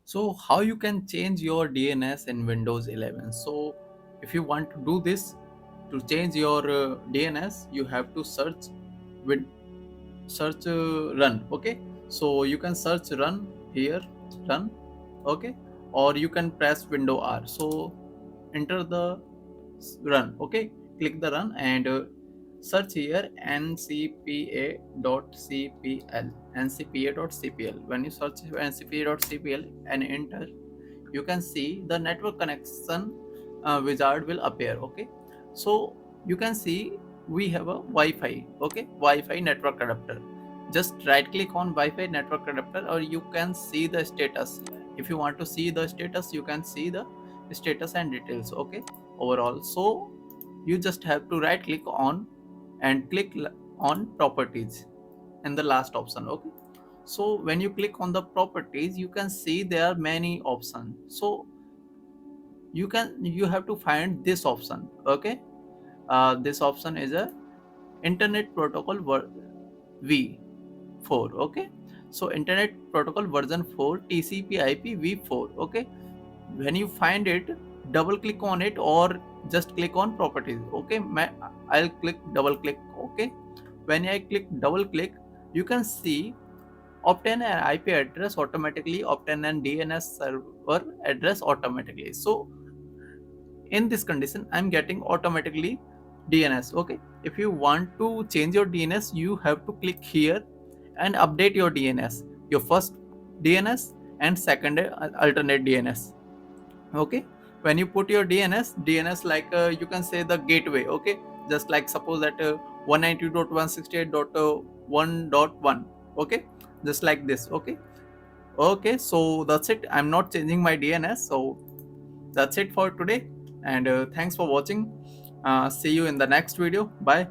So how you can change your DNS in Windows 11? So if you want to do this, to change your DNS, you have to with search run. Okay, so you can search run here, run. Okay, or you can press window R. So enter the run. Okay, click the run and search here ncpa.cpl. When you search ncpa.cpl and enter, you can see the network connection wizard will appear. Okay, so you can see we have a Wi-Fi. Okay, Wi-Fi network adapter. Just right click on Wi-Fi network adapter, or you can see the status. If you want to see the status, you can see the status and details. Okay, overall. So you just have to right click on and click on properties in the last option. Okay, so when you click on the properties, you can see there are many options. So you have to find this option. Okay, this option is a internet protocol v4. Okay, so internet protocol version 4 TCP IP v4. Okay, when you find it, double click on it or just click on properties. Okay, I'll click double click. Okay, when I click double click, you can see obtain an IP address automatically, obtain an DNS server address automatically. So in this condition, I'm getting automatically DNS. Okay, if you want to change your DNS, you have to click here and update your DNS, your first DNS and second alternate DNS. Okay, when you put your DNS like you can say the gateway. Okay, just like suppose that 192.168.1.1. Okay, just like this. Okay, okay, so that's it. I'm not changing my DNS. So that's it for today, and thanks for watching. See you in the next video. Bye.